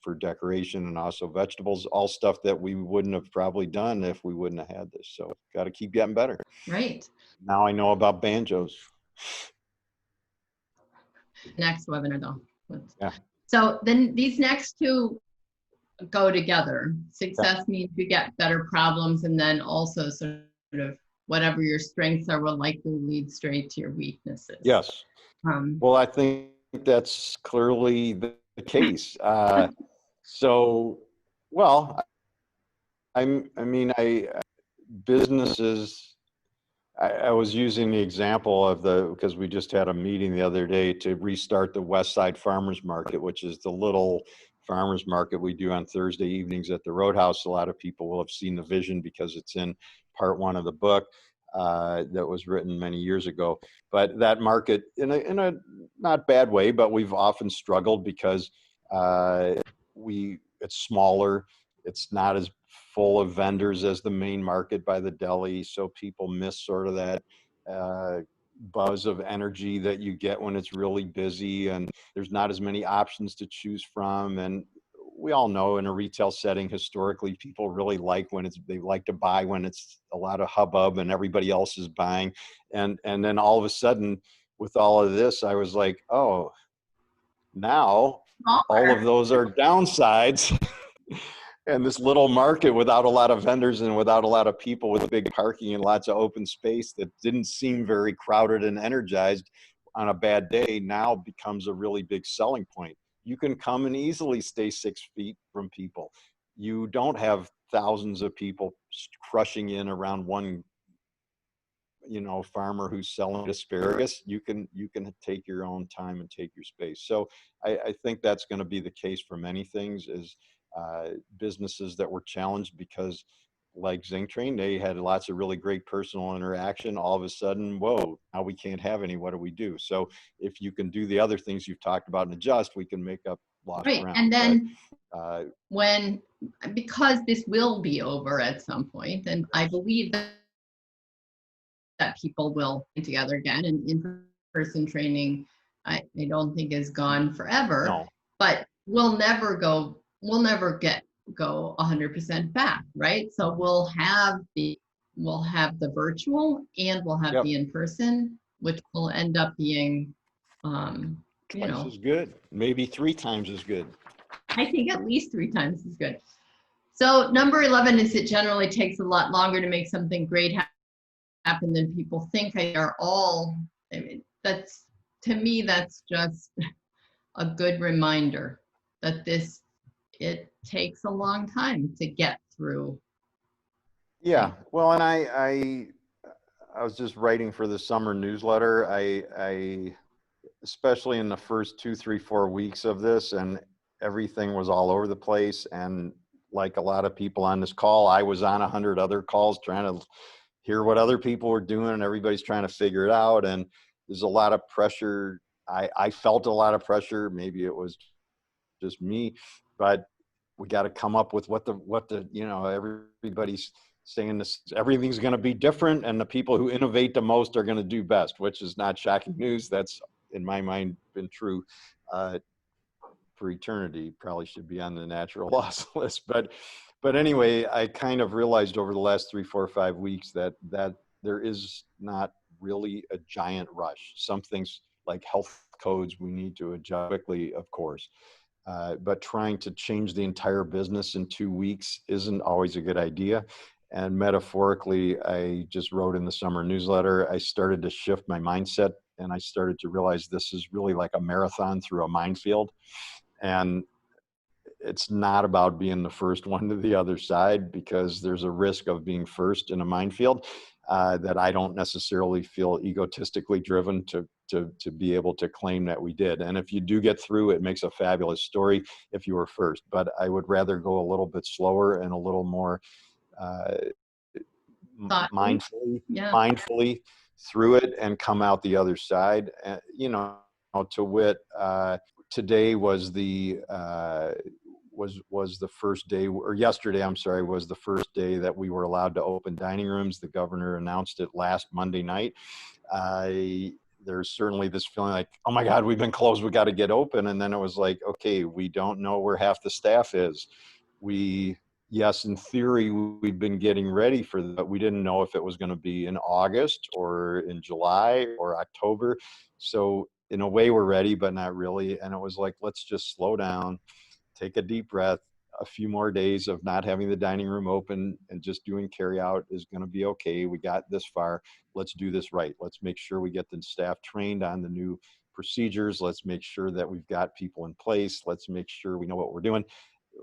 Speaker 2: for decoration and also vegetables, all stuff that we wouldn't have probably done if we wouldn't have had this. So got to keep getting better.
Speaker 3: Right.
Speaker 2: Now I know about banjos.
Speaker 3: Next webinar though.
Speaker 2: Yeah.
Speaker 3: So then these next two go together. Success means you get better problems, and then also sort of whatever your strengths are will likely lead straight to your weaknesses.
Speaker 2: Yes. Well, I think that's clearly the case. So, well, businesses, I was using the example of because we just had a meeting the other day to restart the West Side Farmers Market, which is the little farmers market we do on Thursday evenings at the Roadhouse. A lot of people will have seen the vision because it's in part 1 of the book that was written many years ago. But that market, in a not bad way, but we've often struggled because it's smaller. It's not as full of vendors as the main market by the deli, so people miss sort of that buzz of energy that you get when it's really busy, and there's not as many options to choose from. And we all know in a retail setting, historically, people really like they like to buy when it's a lot of hubbub and everybody else is buying. And then all of a sudden, with all of this, I was like, oh, now all of those are downsides. And this little market without a lot of vendors and without a lot of people, with big parking and lots of open space that didn't seem very crowded and energized on a bad day, now becomes a really big selling point. You can come and easily stay 6 feet from people. You don't have thousands of people crushing in around one, farmer who's selling asparagus. You can take your own time and take your space. So I think that's going to be the case for many things, is businesses that were challenged because, like Zing Train, they had lots of really great personal interaction. All of a sudden, whoa, now we can't have any. What do we do? So if you can do the other things you've talked about and adjust, we can make up lost ground.
Speaker 3: And then because this will be over at some point, and I believe that people will get together again, and in-person training, I don't think is gone forever.
Speaker 2: No.
Speaker 3: But we'll never go 100% back, right? So we'll have the virtual and we'll have the in-person, which will end up being
Speaker 2: twice as good, maybe 3 times as good.
Speaker 3: I think at least 3 times as good. So number 11 is it generally takes a lot longer to make something great happen than people think. To me, that's just a good reminder that it takes a long time to get through.
Speaker 2: Yeah, well, and I was just writing for the summer newsletter. I especially in the first 2, 3, 4 weeks of this, and everything was all over the place. And like a lot of people on this call, I was on 100 other calls trying to hear what other people were doing, and everybody's trying to figure it out. And there's a lot of pressure. I felt a lot of pressure. Maybe it was just me, but we got to come up with what everybody's saying this, everything's going to be different, and the people who innovate the most are going to do best, which is not shocking news. That's, in my mind, been true for eternity. Probably should be on the natural loss list. But anyway, I kind of realized over the last 3, 4, 5 weeks that there is not really a giant rush. Some things like health codes we need to adjust quickly, of course. But trying to change the entire business in 2 weeks isn't always a good idea. And metaphorically, I just wrote in the summer newsletter, I started to shift my mindset, and I started to realize this is really like a marathon through a minefield. And it's not about being the first one to the other side, because there's a risk of being first in a minefield that I don't necessarily feel egotistically driven to be able to claim that we did. And if you do get through, it makes a fabulous story if you were first. But I would rather go a little bit slower and a little more mindfully through it and come out the other side. To wit, today was the was the first day, or yesterday, I'm sorry, was the first day that we were allowed to open dining rooms. The governor announced it last Monday night. there's certainly this feeling like, oh my God, we've been closed, we got to get open. And then it was like, okay, we don't know where half the staff is. Yes, in theory, we've been getting ready for that, but we didn't know if it was going to be in August or in July or October. So in a way we're ready, but not really. And it was like, let's just slow down, take a deep breath. A few more days of not having the dining room open and just doing carry out is going to be okay. We got this far. Let's do this right. Let's make sure we get the staff trained on the new procedures. Let's make sure that we've got people in place. Let's make sure we know what we're doing.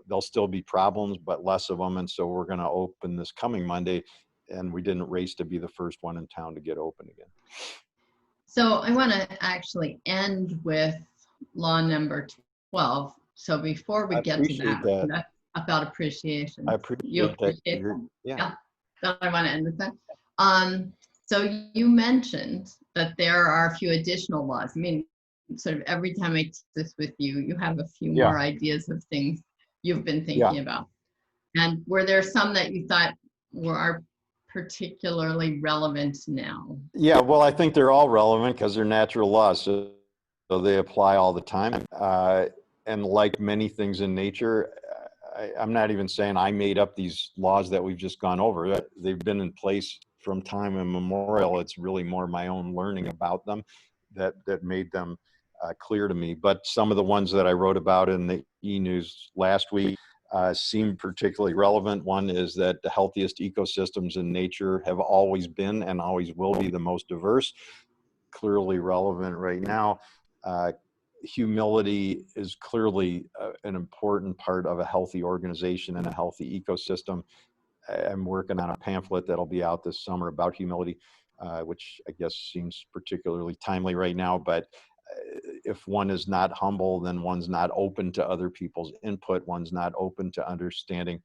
Speaker 2: There'll still be problems, but less of them. And so we're going to open this coming Monday, and we didn't race to be the first one in town to get open again.
Speaker 3: So I want to actually end with law number 12. So before we get to that, that's about appreciation.
Speaker 2: I appreciate
Speaker 3: you appreciate that. Yeah. So I want to end with that. So you mentioned that there are a few additional laws. I mean, sort of every time I teach this with you, you have a few more ideas of things you've been thinking about. And were there some that you thought are particularly relevant now?
Speaker 2: Yeah, well, I think they're all relevant because they're natural laws, so they apply all the time. And like many things in nature, I'm not even saying I made up these laws that we've just gone over. They've been in place from time immemorial. It's really more my own learning about them that made them clear to me. But some of the ones that I wrote about in the e-news last week seem particularly relevant. One is that the healthiest ecosystems in nature have always been and always will be the most diverse. Clearly relevant right now. Humility is clearly an important part of a healthy organization and a healthy ecosystem. I'm working on a pamphlet that'll be out this summer about humility, which I guess seems particularly timely right now. But if one is not humble, then one's not open to other people's input. One's not open to understanding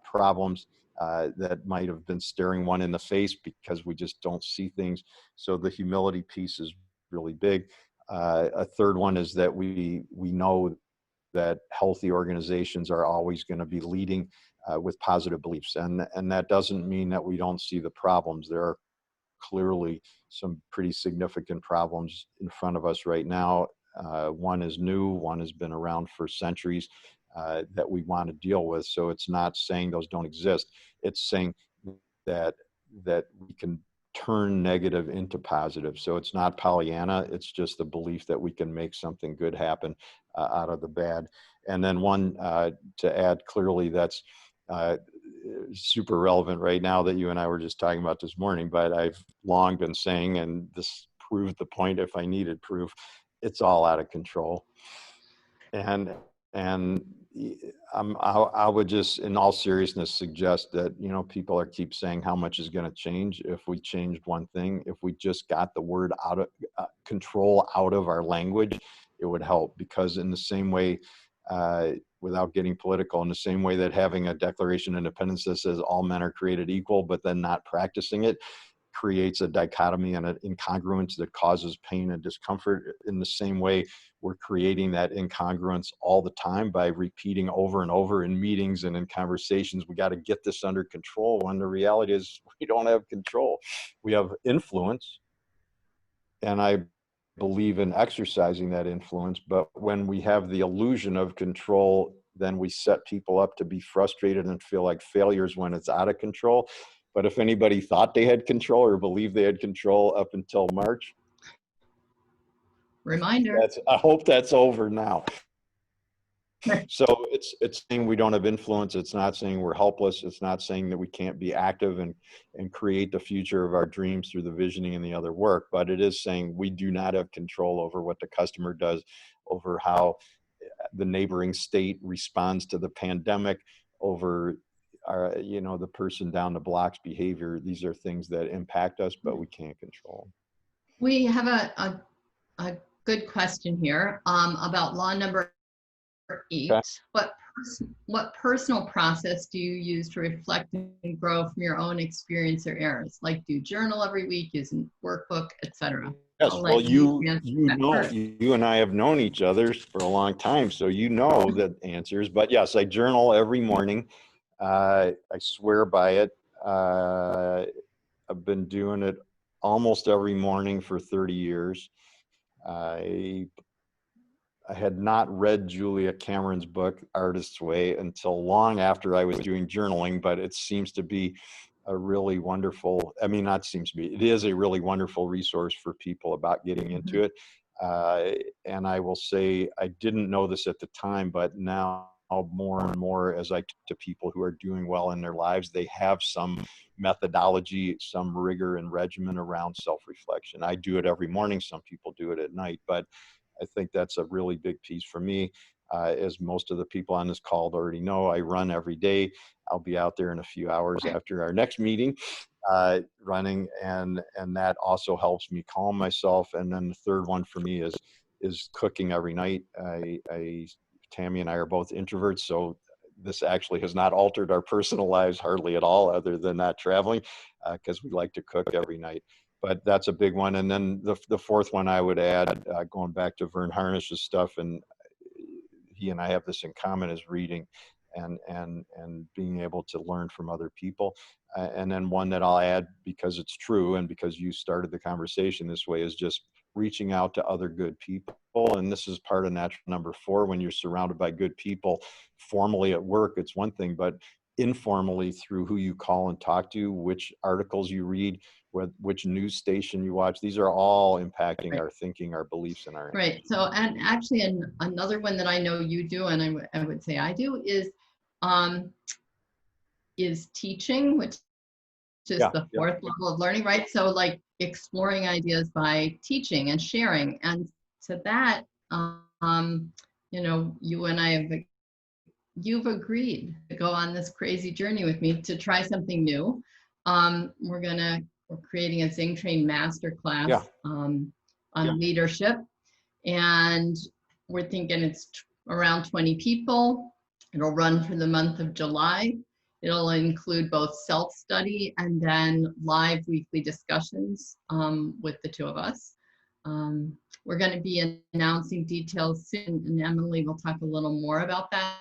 Speaker 2: problems that might have been staring one in the face because we just don't see things. So the humility piece is really big. A third one is that we know that healthy organizations are always going to be leading with positive beliefs. And that doesn't mean that we don't see the problems. There are clearly some pretty significant problems in front of us right now. One is new, one has been around for centuries that we want to deal with. So it's not saying those don't exist. It's saying that we can turn negative into positive. So it's not Pollyanna, it's just the belief that we can make something good happen out of the bad. And then one to add clearly that's super relevant right now that you and I were just talking about this morning, but I've long been saying, and this proved the point if I needed proof, it's all out of control. And I would just, in all seriousness, suggest that, you know, people keep saying how much is going to change if we changed one thing. If we just got the word out of control out of our language, it would help. Because in the same way, without getting political, in the same way that having a Declaration of Independence that says all men are created equal, but then not practicing it, creates a dichotomy and an incongruence that causes pain and discomfort. In the same way, we're creating that incongruence all the time by repeating over and over in meetings and in conversations, we got to get this under control, when the reality is we don't have control. We have influence, and I believe in exercising that influence, but when we have the illusion of control, then we set people up to be frustrated and feel like failures when it's out of control. But if anybody thought they had control or believed they had control up until March,
Speaker 3: reminder.
Speaker 2: I hope that's over now. So it's saying we don't have influence. It's not saying we're helpless. It's not saying that we can't be active and create the future of our dreams through the visioning and the other work. But it is saying we do not have control over what the customer does, over how the neighboring state responds to the pandemic, over the person down the block's behavior. These are things that impact us, but we can't control.
Speaker 3: We have a good question here about law number 8. Okay. What personal process do you use to reflect and grow from your own experience or errors? Like, do you journal every week, use a workbook, etc.?
Speaker 2: Yes, well, you and I have known each other for a long time, so you know the answers. But yes, I journal every morning. I swear by it. I've been doing it almost every morning for 30 years. I had not read Julia Cameron's book, Artist's Way, until long after I was doing journaling, but it seems to be a really wonderful, I mean, not seems to be, it is a really wonderful resource for people about getting into it. And I will say, I didn't know this at the time, but now more and more as I talk to people who are doing well in their lives, they have some methodology, some rigor and regimen around self-reflection. I do it every morning. Some people do it at night, but I think that's a really big piece for me. As most of the people on this call already know, I run every day. I'll be out there in a few hours after our next meeting running, and that also helps me calm myself. And then the third one for me is cooking every night. Tammy and I are both introverts, so this actually has not altered our personal lives hardly at all, other than not traveling, because we like to cook every night. But that's a big one. And then the fourth one I would add, going back to Vern Harnish's stuff, and he and I have this in common, is reading and being able to learn from other people. And then one that I'll add, because it's true and because you started the conversation this way, is just reaching out to other good people. And this is part of natural number 4. When you're surrounded by good people, formally at work, it's one thing, but informally through who you call and talk to, which articles you read, which news station you watch, these are all impacting our thinking, our beliefs, and our
Speaker 3: Right. So, and actually, another one that I know you do, and I would say I do, is teaching, which is the fourth level of learning, right? So, like exploring ideas by teaching and sharing, and to that, you know, you and I have. You've agreed to go on this crazy journey with me to try something new. We're creating a Zing Train masterclass on leadership, and we're thinking it's around 20 people. It'll run for the month of July. It'll include both self-study and then live weekly discussions with the two of us. We're going to be announcing details soon, and Emily will talk a little more about that.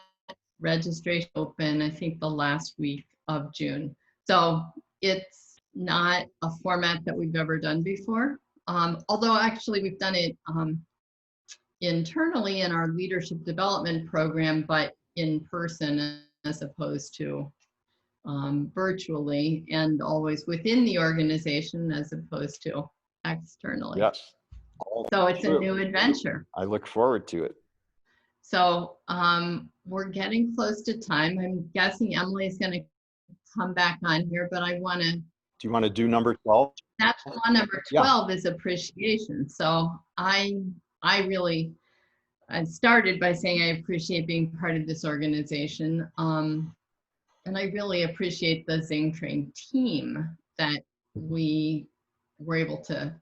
Speaker 3: Registration open, I think, the last week of June. So it's not a format that we've ever done before. Although actually we've done it internally in our leadership development program, but in person as opposed to virtually, and always within the organization as opposed to externally.
Speaker 2: Yes.
Speaker 3: So it's a new adventure.
Speaker 2: I look forward to it.
Speaker 3: So we're getting close to time. I'm guessing Emily's going to come back on here, but I want to.
Speaker 2: Do you want to do number 12?
Speaker 3: That's one. Number 12 is appreciation. So I started by saying I appreciate being part of this organization. And I really appreciate the Zing Train team that we were able to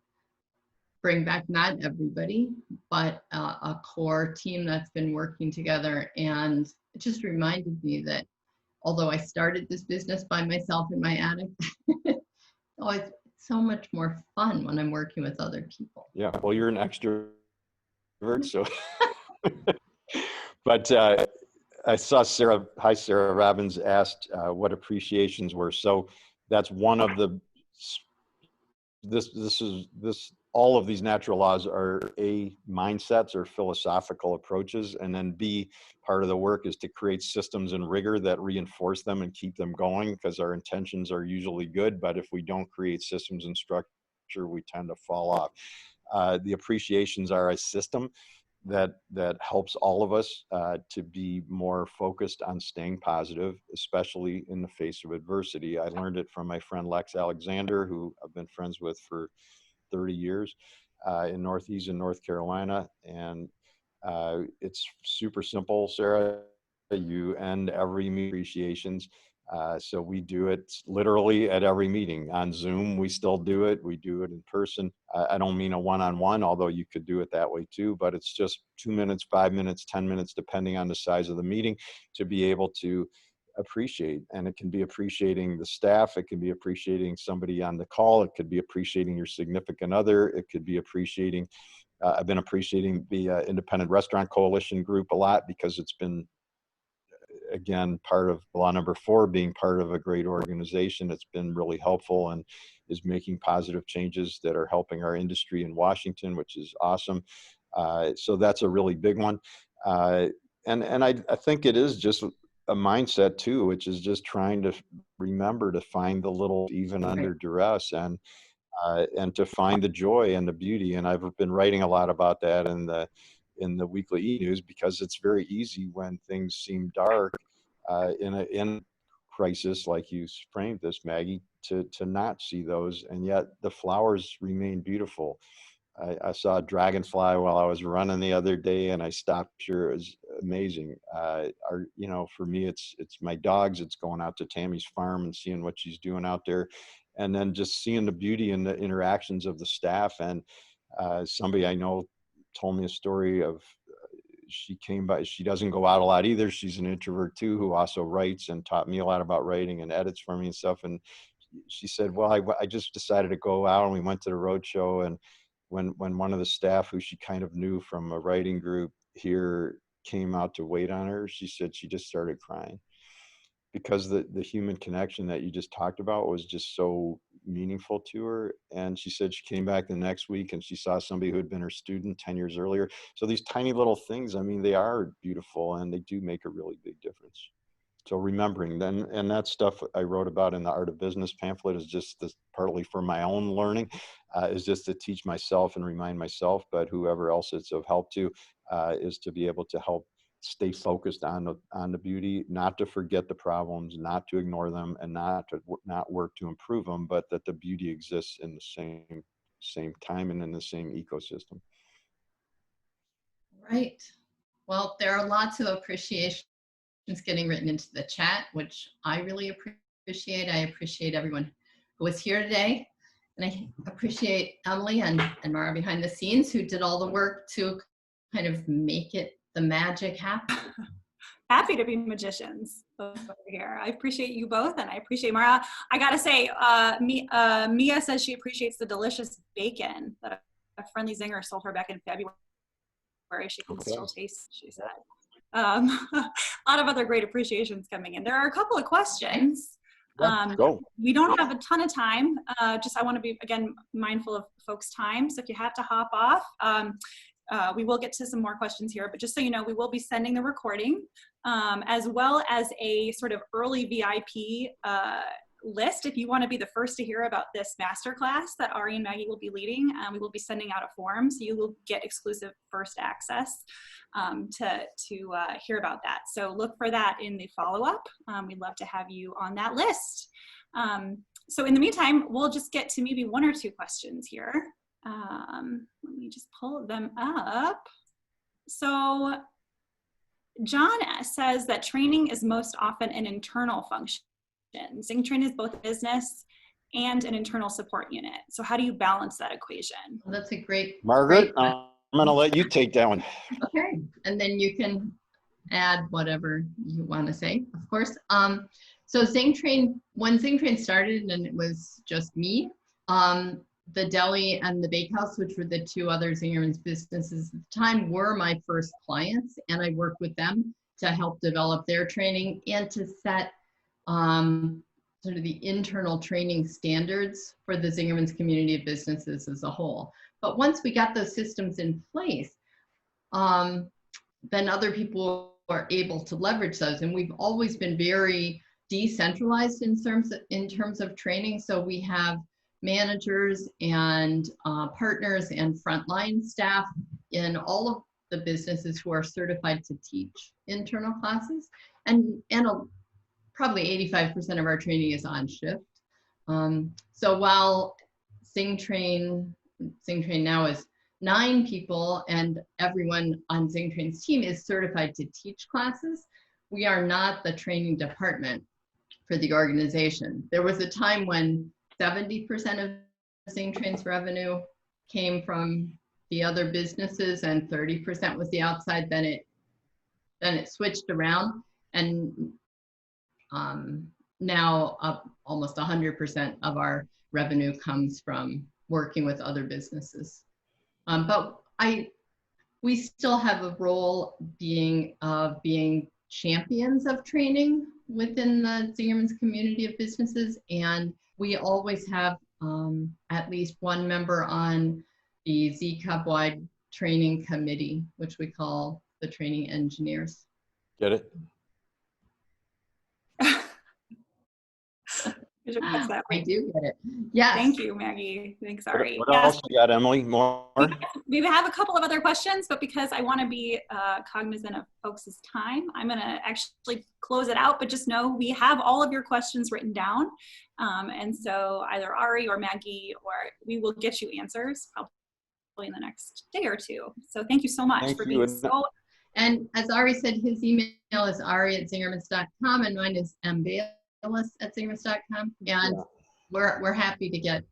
Speaker 3: bring back, not everybody, but a core team that's been working together. And it just reminded me that although I started this business by myself in my attic, oh, it's so much more fun when I'm working with other people.
Speaker 2: Yeah, well, you're an extrovert, so. But I saw Sarah Robbins asked what appreciations were. So that's one of the, all of these natural laws are A, mindsets or philosophical approaches, and then B, part of the work is to create systems and rigor that reinforce them and keep them going, because our intentions are usually good, but if we don't create systems and structure, we tend to fall off. The appreciations are a system that helps all of us to be more focused on staying positive, especially in the face of adversity. I learned it from my friend Lex Alexander, who I've been friends with for 30 years in North Carolina. And it's super simple, Sarah. You end every meeting appreciations. So we do it literally at every meeting. On Zoom, we still do it. We do it in person. I don't mean a one-on-one, although you could do it that way too, but it's just 2 minutes, 5 minutes, 10 minutes, depending on the size of the meeting, to be able to appreciate. And it can be appreciating the staff. It can be appreciating somebody on the call. It could be appreciating your significant other. It could be appreciating, I've been appreciating the Independent Restaurant Coalition group a lot, because it's been again, part of law number 4, being part of a great organization that's been really helpful and is making positive changes that are helping our industry in Washington, which is awesome. So that's a really big one. And I think it is just a mindset too, which is just trying to remember to find the little even under duress, and to find the joy and the beauty. And I've been writing a lot about that in the weekly e-news, because it's very easy when things seem dark in crisis, like you framed this, Maggie, to not see those, and yet the flowers remain beautiful. I saw a dragonfly while I was running the other day, and I stopped. Sure, it was amazing. For me, it's my dogs. It's going out to Tammy's farm and seeing what she's doing out there, and then just seeing the beauty in the interactions of the staff. And somebody I know told me a story of she came by. She doesn't go out a lot either. She's an introvert too, who also writes and taught me a lot about writing and edits for me and stuff. And she said, "Well, I just decided to go out, and we went to the road show, and when one of the staff who she kind of knew from a writing group here came out to wait on her, she said she just started crying, because the human connection that you just talked about was just so meaningful to her." And she said she came back the next week and she saw somebody who had been her student 10 years earlier. So these tiny little things, I mean, they are beautiful, and they do make a really big difference. So remembering then, and that stuff I wrote about in the Art of Business pamphlet is just this, partly for my own learning, is just to teach myself and remind myself, but whoever else it's of help to, is to be able to help stay focused on the beauty, not to forget the problems, not to ignore them, and not work to improve them, but that the beauty exists in the same time and in the same ecosystem.
Speaker 3: Right. Well, there are lots of appreciations getting written into the chat, which I really appreciate. I appreciate everyone who was here today. And I appreciate Emily and Mara behind the scenes, who did all the work to kind of make it, the magic happen.
Speaker 1: Happy to be magicians over here. I appreciate you both, and I appreciate Mara. I gotta say, Mia says she appreciates the delicious bacon that a friendly zinger sold her back in February. She can still taste, she said. A lot of other great appreciations coming in. There are a couple of questions.
Speaker 2: Go.
Speaker 1: We don't have a ton of time. I want to be, again, mindful of folks' time. So if you have to hop off, we will get to some more questions here, but just so you know, we will be sending the recording, as well as a sort of early VIP list. If you want to be the first to hear about this masterclass that Ari and Maggie will be leading, we will be sending out a form, so you will get exclusive first access to hear about that. So look for that in the follow-up. We'd love to have you on that list. So in the meantime, we'll just get to maybe one or two questions here. Let me just pull them up. So John says that training is most often an internal function. ZingTrain is both a business and an internal support unit. So how do you balance that equation?
Speaker 3: Well, that's a great,
Speaker 2: Margaret, I'm going to let you take that one.
Speaker 3: Okay, and then you can add whatever you want to say, of course. So ZingTrain, when ZingTrain started and it was just me, the deli and the bakehouse, which were the two other Zingerman's businesses at the time, were my first clients, and I worked with them to help develop their training and to set sort of the internal training standards for the Zingerman's community of businesses as a whole. But once we got those systems in place, then other people are able to leverage those. And we've always been very decentralized in terms of training. So we have managers and partners and frontline staff in all of the businesses who are certified to teach internal classes, and probably 85% of our training is on shift. So while ZingTrain now is 9 people and everyone on ZingTrain's team is certified to teach classes, we are not the training department for the organization. There was a time when 70% of ZingTrain's revenue came from the other businesses and 30% was the outside. Then it switched around, and now almost 100% of our revenue comes from working with other businesses. But we still have a role being champions of training within the Zingerman's community of businesses. And we always have at least one member on the Z-Cup-wide training committee, which we call the training engineers.
Speaker 2: Get it?
Speaker 3: I do get it. Yes.
Speaker 1: Thank you, Maggie. Thanks, Ari.
Speaker 2: What else you got, Emily? More?
Speaker 1: We have a couple of other questions, but because I want to be cognizant of folks' time, I'm going to actually close it out, but just know we have all of your questions written down. And so either Ari or Maggie, or we will get you answers probably in the next day or two. So thank you so much for being so.
Speaker 3: And as Ari said, his email is ari@zingermans.com and mine is mbayless@zingermans.com. And we're happy to get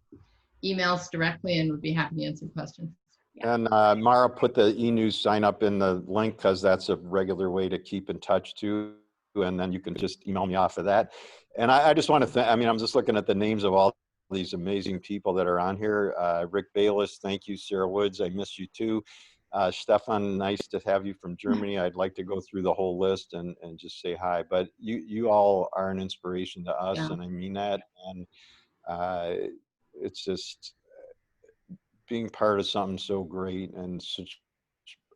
Speaker 3: emails directly and would be happy to answer questions.
Speaker 2: Yeah. And Mara put the e-news sign up in the link because that's a regular way to keep in touch too. And then you can just email me off of that. And I just want to thank, I mean, I'm just looking at the names of all these amazing people that are on here. Rick Bayless, thank you. Sarah Woods, I miss you too. Stefan, nice to have you from Germany. I'd like to go through the whole list and just say hi, but you all are an inspiration to us, and I mean that. And it's just being part of something so great and such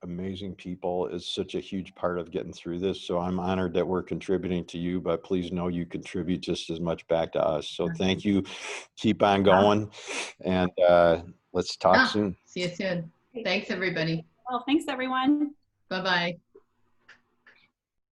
Speaker 2: amazing people is such a huge part of getting through this. So I'm honored that we're contributing to you, but please know you contribute just as much back to us. So thank you. Keep on going, and let's talk soon.
Speaker 3: See you soon. Thanks, everybody.
Speaker 1: Well, thanks, everyone.
Speaker 3: Bye-bye.